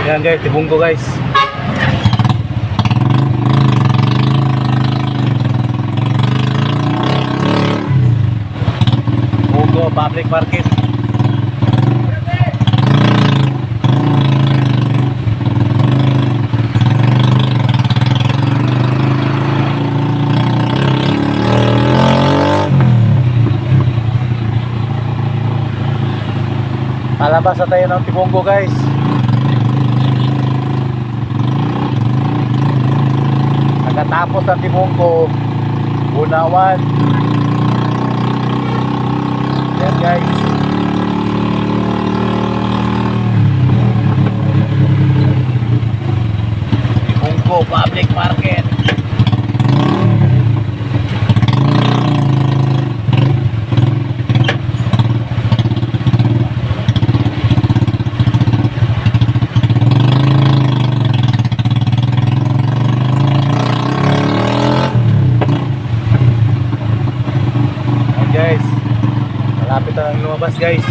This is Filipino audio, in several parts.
Yan guys, tibunggo guys. Tibunggo public market. Palabas na tayo ng Tibunggo guys. Nakatapos ng Tibunggo, Bunawan. Yan guys. Tibunggo public market. Guys, malapit na lang lumabas guys.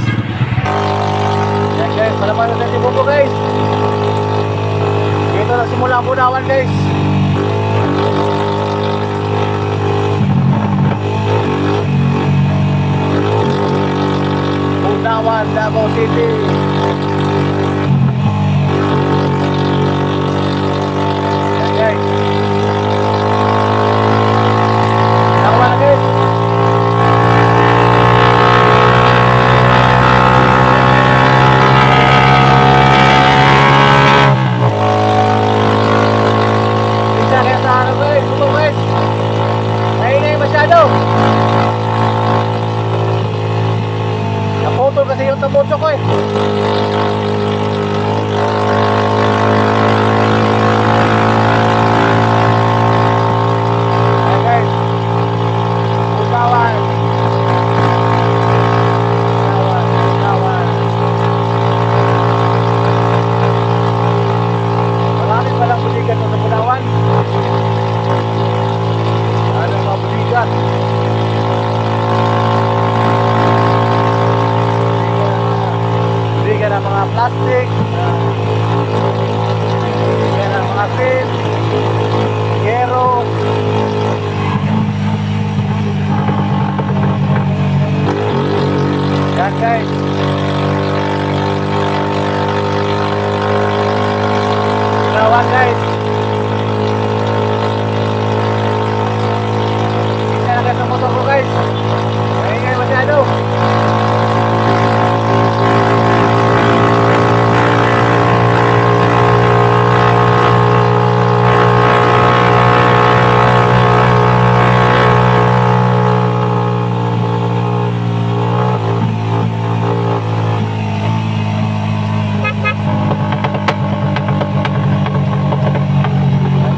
Yan guys, malapit na Tibunggo guys. Dito na simula ang Bunawan guys. Bunawan, Davao City. Yan guys. Nakawa na guys. Naputol kasi yung tabutso ko eh. Ayan guys, Bunawan. Marami palang buligan sa Bunawan. Anong mga buligan? Buligan ng mga plastic, buligan ng mga pin, yero. Yan guys. Bunawan guys. Hindi na agad ng motor ko guys. Maingay masyado.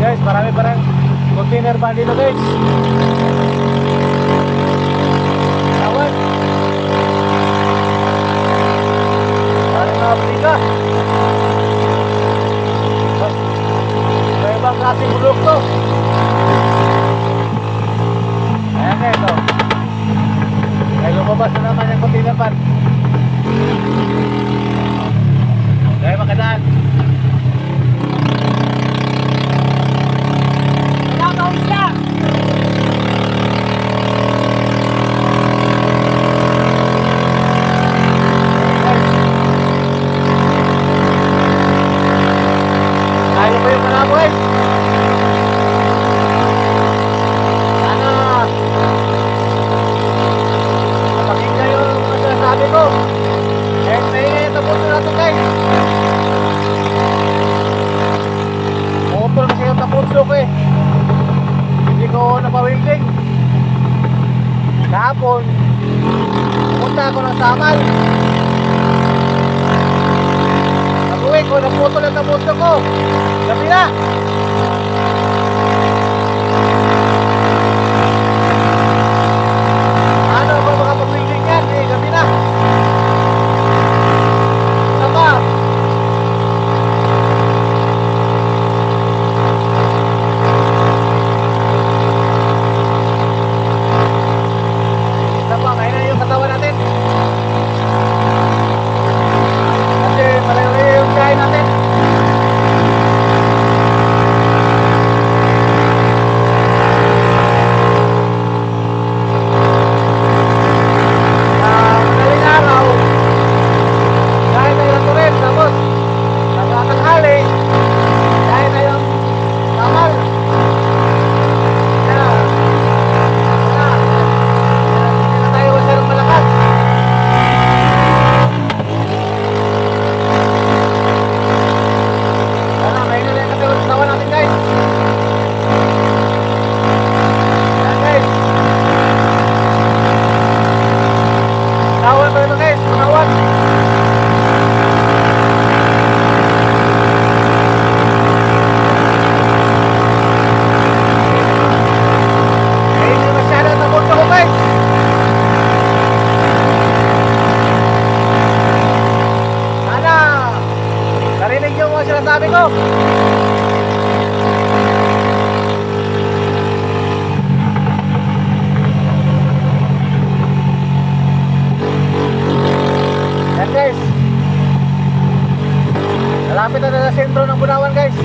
Guys, marami pa rin container van dito guys. Tawad. Parang nabaliga. May ibang klaseng bulok to. Ayan guys, oh. Ay lumabas na naman yung container van. Dahil makadaan. Kaya pa yung malabo guys. Sana napakinggan yung mga sinasabi ko. Kahit maingay yung tapos na ito guys. Motor kasi yung tapos ko eh. Hindi ko napawilding. Kahapon pumunta ako ng Samal. Pag-uwi ko, naputol ang tapuso ko. Gabi na. Ano ba makapag-wheeling yan? Eh, gabi na. Isa pa. Isa pa, kaya na yung katawan natin. Kasi malayo yung kain natin. Narinig niyo mga sinasabi ko? Yan guys. Malapit na sa sentro ng Bunawan guys.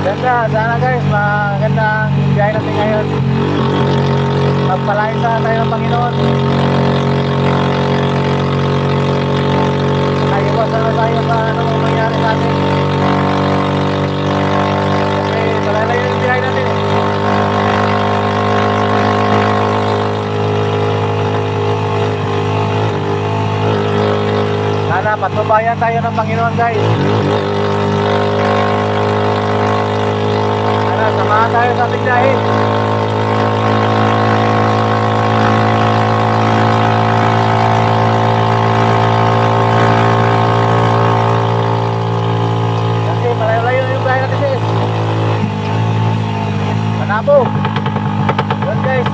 Ganda, sana guys, magandang biyahe natin ngayon. Magpalain sana tayo ng Panginoon. Naiwasan na tayo sa anong mangyari sa atin. Kasi malalayo yung biyahe natin eh. Sana patnubayan tayo ng Panginoon guys. Samahan tayo sa ating biyahe. Kasi malayo-layo yung biyahe natin guys. Manabo. Yun guys.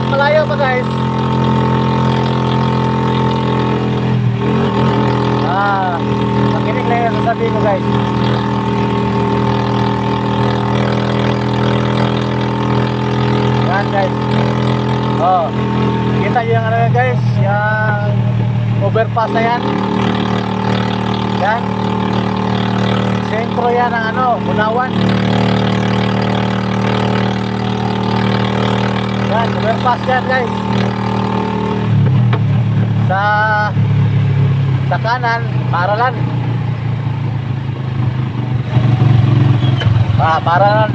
Malayo pa guys. Makinig lang yung sasabihin ko guys. Yan guys. Oh, kita nyo yung ano yan guys, yung overpass na yan. Yan. Sentro yan ng ano, Bunawan. Yan, overpass yan guys. Sa kanan, Paralan. Paralan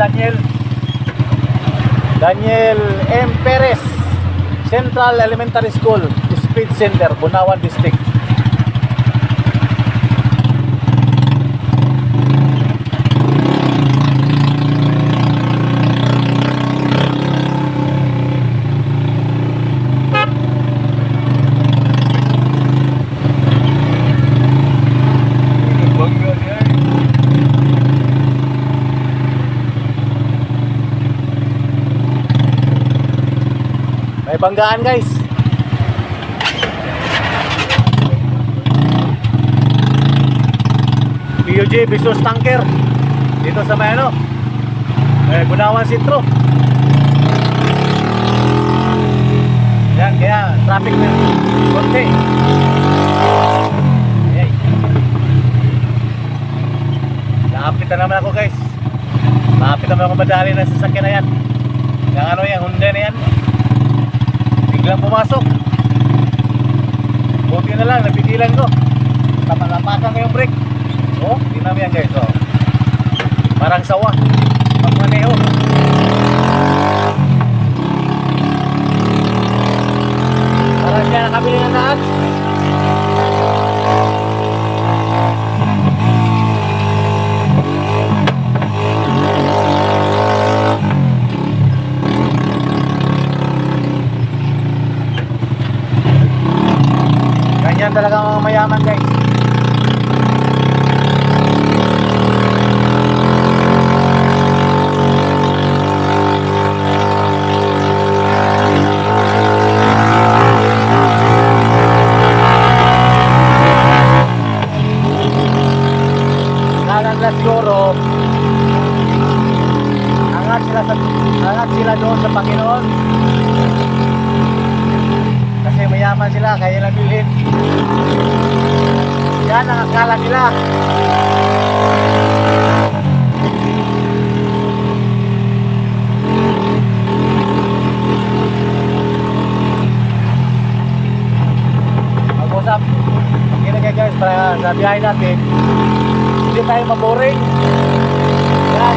Daniel M. Perez Central Elementary School, Speed Center, Bunawan District. May banggaan guys. PUJ Visos Tanker dito sa may ano, Bunawan Sentro. Yan, kaya traffic na konti. Ay. Lapit na naman ako guys. Lapit naman ako madali na sasakyan na yan. Yung ano yan, Hyundai na yan. Biglang pumasok. Buti na lang, napigilan ko. Tapalapakan ko yung brake. Oh, hindi namin yan guys. Oh. Parang sawa pagmaneho. Parang siya nakabili ng daan. Ganyan talaga mga mayaman guys. Siguro angat sila doon sa Panginoon kasi mayaman sila kaya nabilhin. Yan ang akala nila. Mag-usap kaya guys para sa biyahe natin hindi tayo maboring. Yan.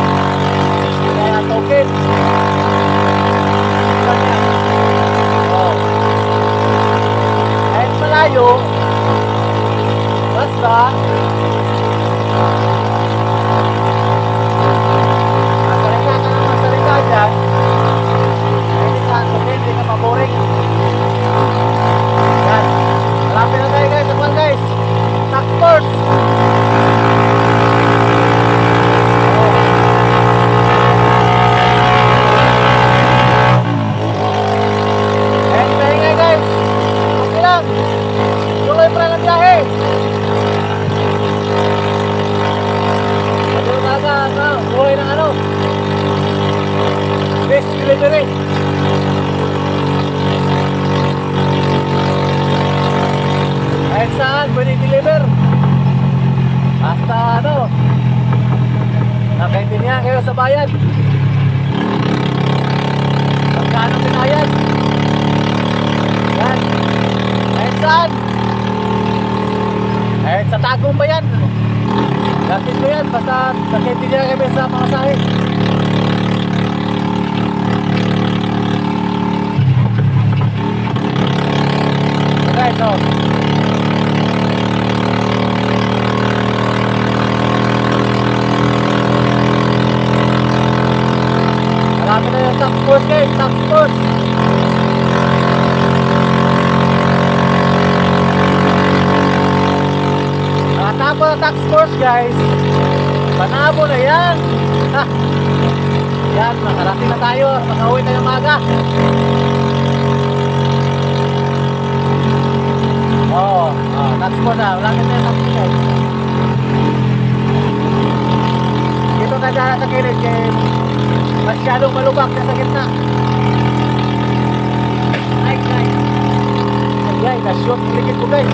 Kaya token. Oh. Kahit malayo, basta masalita ka ng masalita dyan, hindi ka token, hindi ka maboring. saan pwede deliver. Basta ano, nakaintindihan kayo sa bayan. Magkano binayad? Yan. Kahit saan. Kahit sa Tagum ba yan? Gatin ko yan, basta nakaintindihan kami sa mga sahi. Okay, so marami na yung tax force guys, tax force. Nakatapos ang tax force guys, panabo na yan. Ha. Yan, makarating na tayo, makauwi na yung maga. Oo, tax force na, wala na yung tax force guys. Dito na dyan sa kilid kay masyadong malubak na sa gitna. Ay guys, na-shoot ulit ko guys.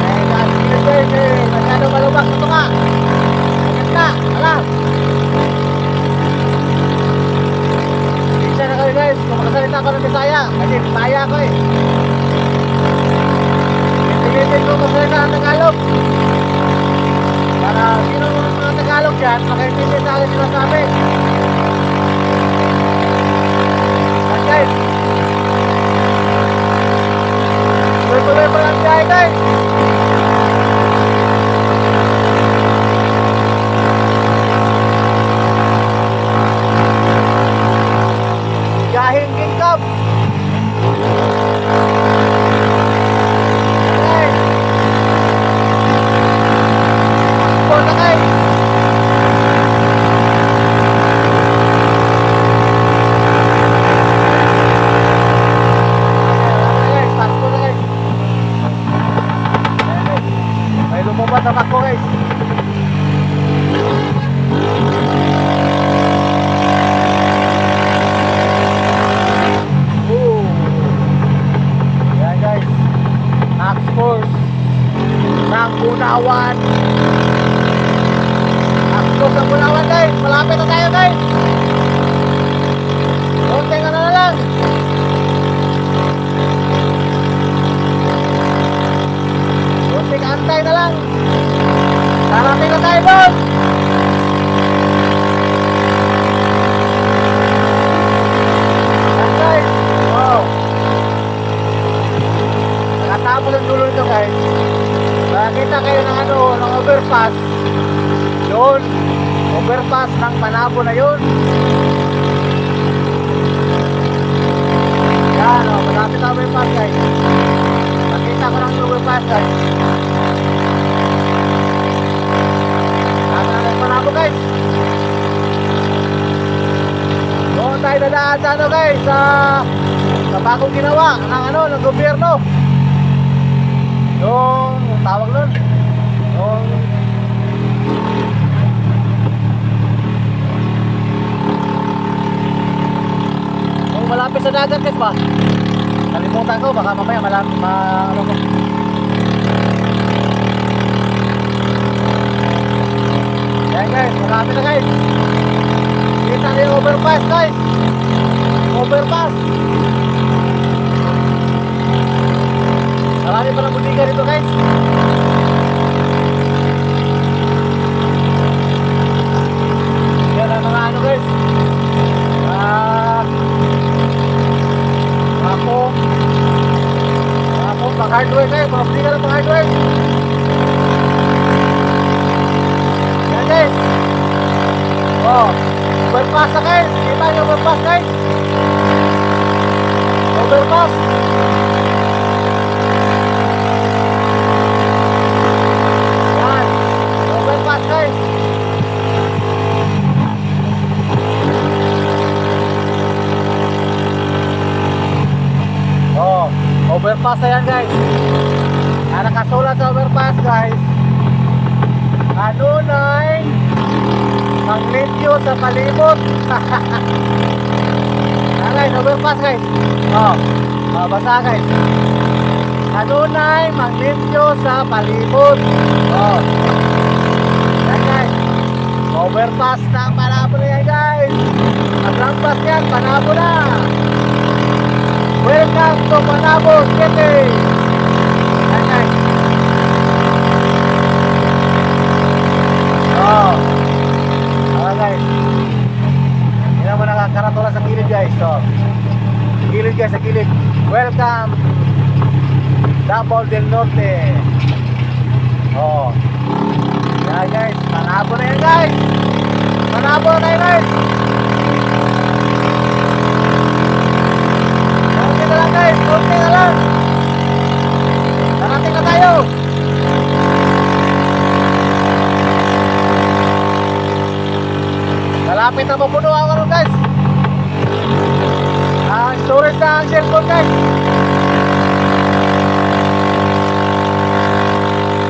Ay guys, masyadong malubak na ito nga. Sa gitna, alam. Isa na kayo guys, kung makasalita ko ng Bisaya. Kasi Bisaya ko eh. Hindi ko masalita ng Tagalog. Para sino mga Tagalog dyan, makaintindi sa akin sinasabi. Yan guys. Tuloy-tuloy pa lang dyan guys. Gahing kingkap. Tamak ko guys. Yan guys, tax force ng Bunawan. Tax force ng Bunawan guys, malapit na tayo guys. Konting ano na lang. Konting antay na lang. Darating na tayo doon. Yan guys. Wow. Nakatapos ang dulo nito guys. Nakakita kayo ng ano, ng overpass. Doon. Overpass ng Panabo na yun. Yan o, malapit na overpass guys. Nakita ko ng overpass guys. Panabo guys. Doon tayo dadaan sa ano guys, sa bagong ginawa ng ano, ng gobyerno. Yung tawag nun, yung malapit sa dagat guys ba? Kalimutan ko, baka mamaya malapit ano ko. Yan guys, marami na guys. Kita na yung overpass guys. Yung overpass. Marami pa ng butika dito guys. Yan ang mga ano guys. Pang hardware guys, mga butika na pang hardware. Yan guys. Oh, overpass na guys. Kita nyo overpass guys. Overpass. Yan. Overpass guys. Oh, overpass na yan guys. Nakasulat sa overpass guys. Kanunay Manglityo sa palibot. Guys, overpass guys. Oh, basa guys. kanunay maglimpyo sa palibot. Oh. Yan guys. Overpass ng Panabo na yan guys. Maglampas yan, Panabo na. Welcome to Panabo City. Yan guys. Oh. Okay guys. Hindi naman nakakaratola sa gilid guys. So, sa gilid guys, sa gilid. Welcome Davao del Norte. Oh. Yan guys, Panabo na yan guys. Panabo na yan guys. Konti na lang guys, konti na lang. Narating na tayo. Malapit na mapuno ako ron guys. Storage na ang cellphone guys.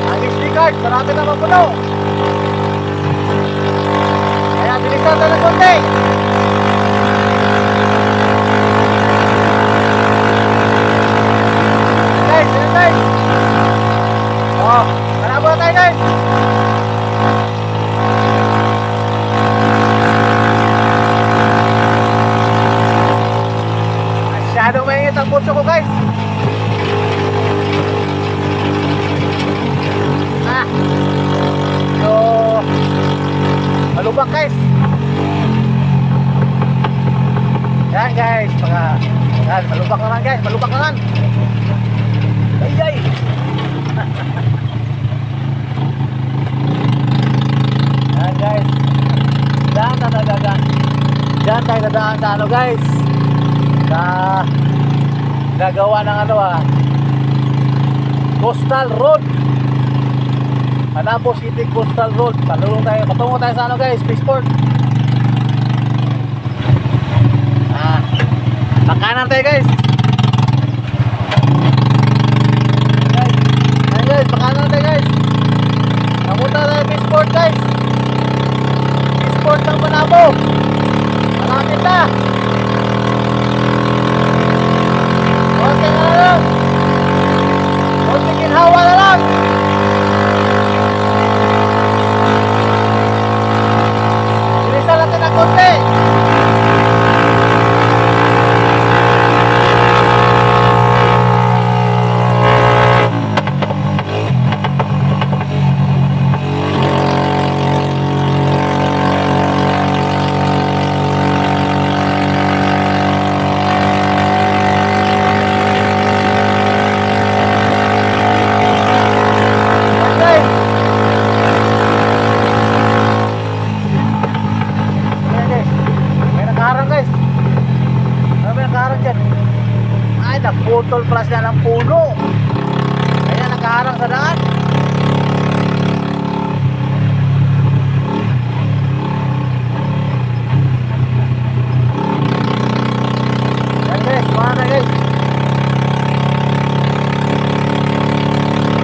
Ang SD card, marami na mapuno. Kaya bilisan na ng konti. Guys, yan guys. Oh, Panabo na tayo guys. Masyadong mainit ang pulso ko guys. So malubak guys. Yan guys, mga yan, malubak naman guys, malubak naman. Ayay. Yan guys. Diyan tayo nadaan sa ano guys. Sa nagawa ng ano Coastal Road. Panabo City Coastal Road. Patungo tayo sa ano guys, Spaceport. Pakanan tayo guys. Guys, pakanan tayo guys. Namunta tayo Spaceport guys. Spaceport ng Panabo. Malapit na. Konti na lang. Konti ginhawa na lang. Bilisan natin ang konti. Putol plus na ng puno. Kaya nakaharang sa daan. Yan guys, mga guys.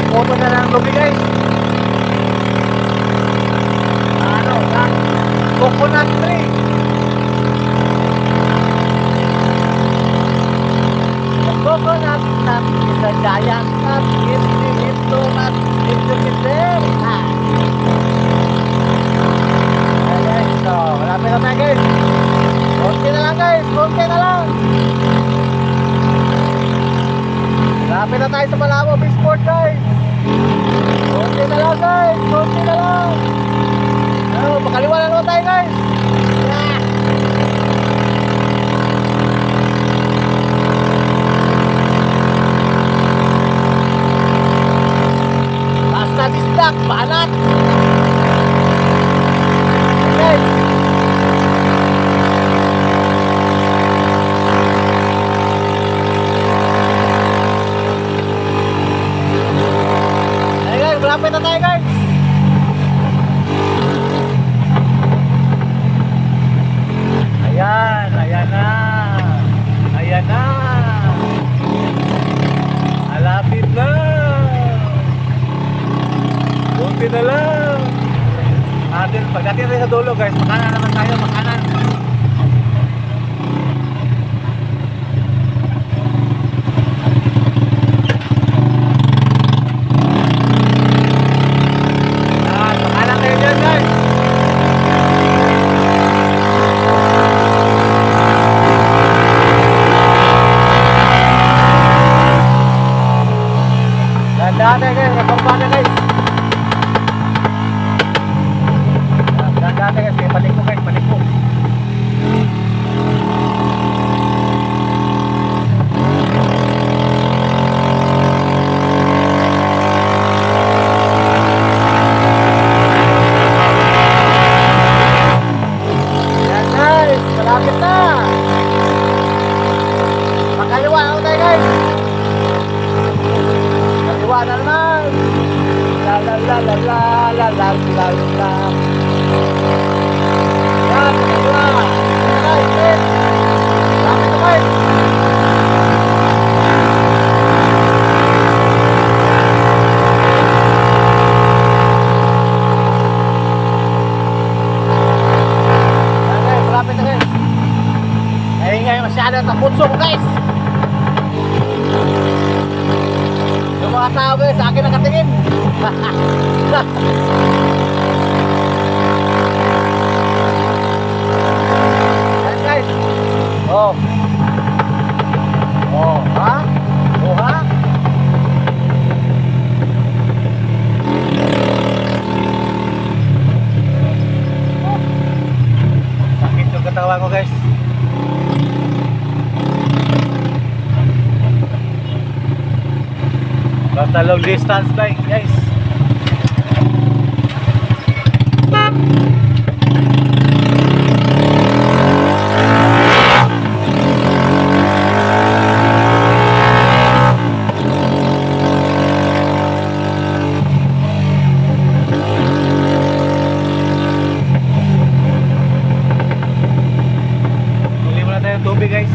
Puto na ng lubi guys. Ano, sa coconut tree. Coconut nut is a giant nut. Into nut into very high. Ayan, so malapit na tayo guys. Konti na lang guys, konti na lang. Malapit na tayo sa Panabo Spaceport guys. Konti na lang guys, konti na lang. Ano, makaliwa na naman tayo guys. Yeah. Disdak, banat. Okay. Ayan guys, malapit na tayo guys. Ayan, ayan na. Ayan na. Malapit na. Kunti na lang. Pagdating tayo sa dulo guys, makanan naman tayo, makanan. Kaputso ko guys. Yung mga tao guys, sa akin nakatingin. Yan guys. Oh. Oh, ha? Oh, ha? Sakit yung katawan ko guys. Basta long distance bike guys. Huli muna tayo ng tubig guys.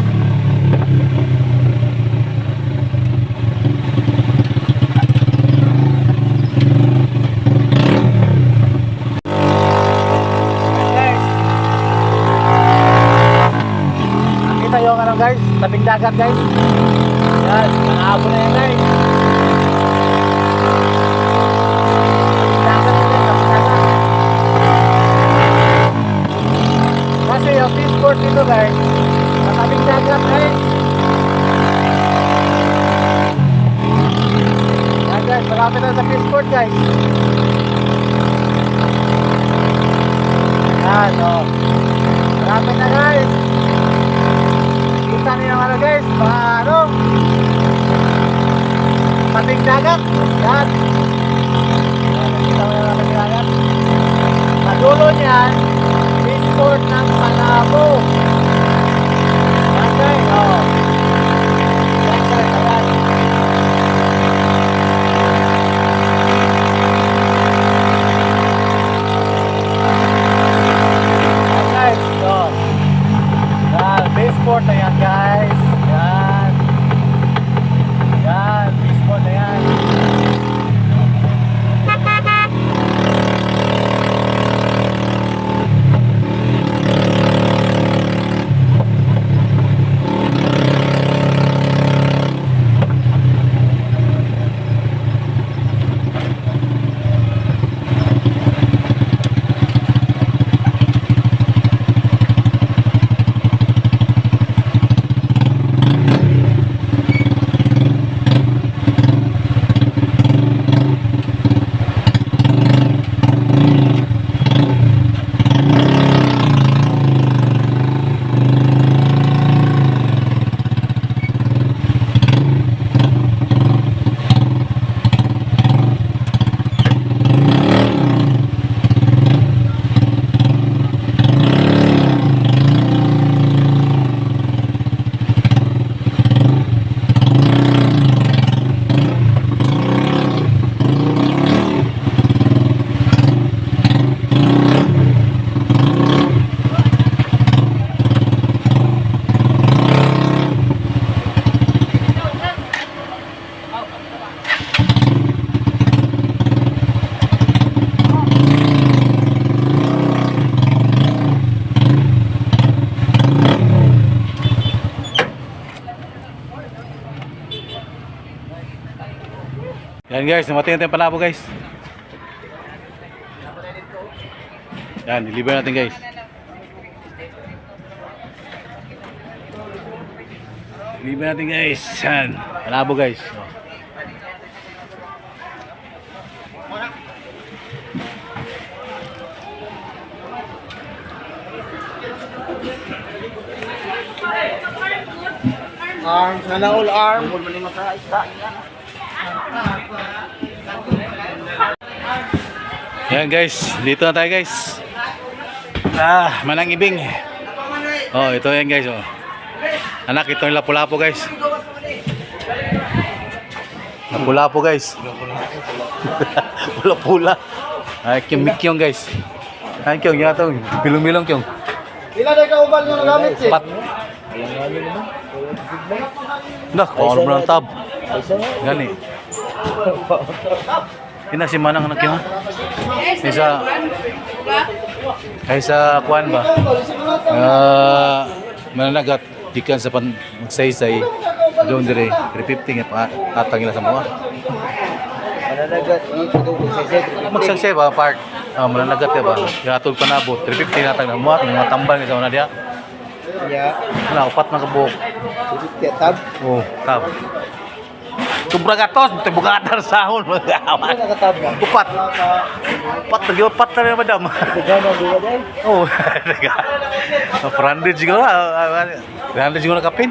Yung ano guys, tabing dagat guys. Yan, nakaabo na yan guys. Dagat na yan, tabing dagat. Kasi yung fishport dito guys, sa tabing dagat guys. Yan guys, malapit na sa fishport guys. Yan o. Malapit na guys. Kita niyo yung ano guys, ano, tabing dagat. Yan. Nakita mo yung tabing dagat. Madulo niyan, fishport ng Malabo. Yan guys, oh. Yan guys, ayan. Yan guys, oh. Yan, fishport na yan guys. Yan. Yan, fishport na yan. Yan guys, namatay natin yung palabo guys. Yan, iliban natin guys. Iliban natin guys. Yan, palabo guys. Arm, sana all arm. Yan guys, dito na tayo guys. Manang Ibing. Oh, ito yan guys, oh. Anak, ito yung lapu-lapu guys. Lapu-lapu guys. Pula-pula. Ay, kyong guys. Ay, kyong, yan ito. Bilong-bilong kyong. Ila na kaubal nyo nagamit siya? Pat. Nak, kung ano ng tab. Gani. Ina si Manang anak yung Isa kuan ba? Mananagat. gikan sa pan magsaysay doon dire 350 nga atang ila sa mga Mananagat. magsaysay ba part mananagat ka ba gatog panabot 350 na atang mga mga tambal nga sa una dia Ya. na upat na kabuok Tab. oh tab sobra gatos bugadar sahon mga awan Nakatab na. upat upat na rin madam Gana dua dai. oh branded juga branded juga kapin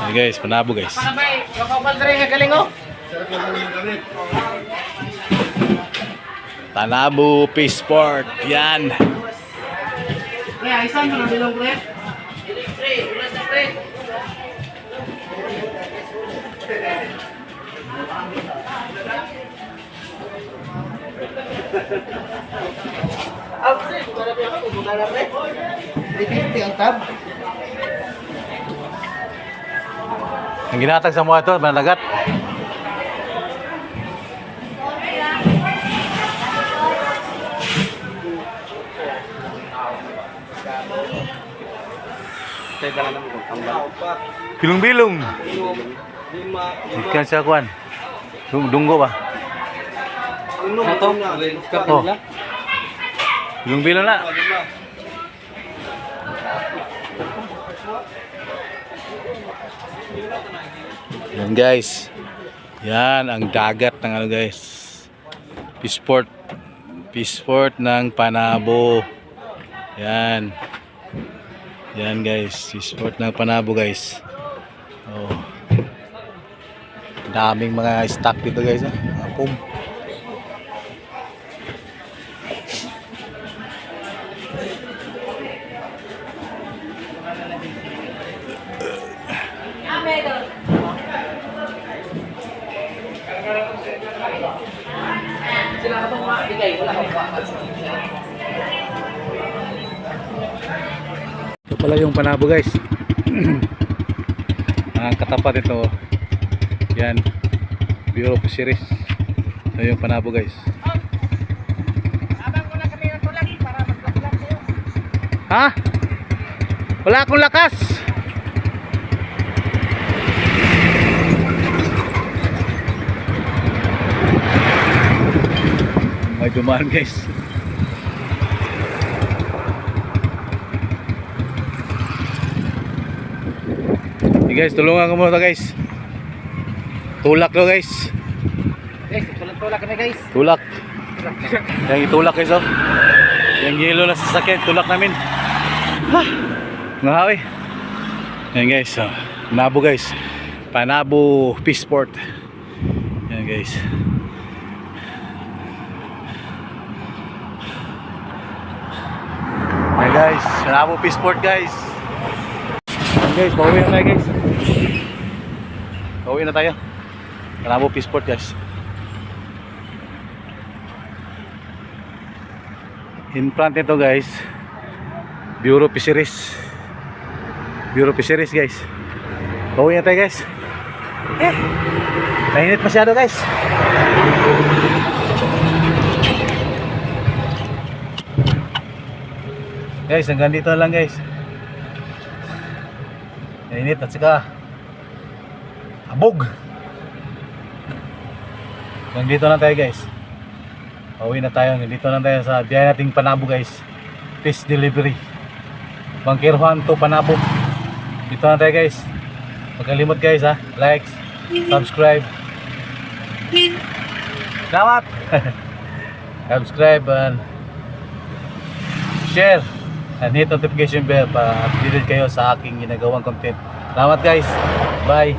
ini guys panabo guys Panabo Fish Sport yan Ang tab. ang ginatag sa mga ito managat bilong-bilong ikan sa kuan dunggo ba oh bilong-bilong na yan guys yan ang dagat ng ano guys fish sport ng Panabo yan guys fish sport ng Panabo guys oh daming mga stock dito guys apom ito pala yung Panabo guys ang katapat ito yan Bureau of Fisheries ito yung Panabo guys ha? Wala akong lakas may dumaan guys hey guys tulungan ko muna guys tulak lo guys Tulak kami guys. tulak yung itulak guys oh yung yelo na sasakyan tulak namin ha ngahawi yan guys oh. Panabo guys Panabo Fish Sport yan guys yan guys Panabo Fish Sport guys yan guys pauwi na tayo guys pauwi na tayo Panabo Fish Sport guys in front nito guys Bureau of Fisheries guys pauwi na tayo guys mainit masyado guys guys hanggang dito lang guys mainit at saka abog hanggang dito lang tayo guys pauwi na tayo hanggang dito lang tayo sa biyahe nating Panabo guys fish delivery Bangkirjuan to Panabo dito lang tayo guys huwag kalimot guys ha like subscribe salamat subscribe and share and hit notification bell para updated kayo sa aking ginagawang content salamat guys bye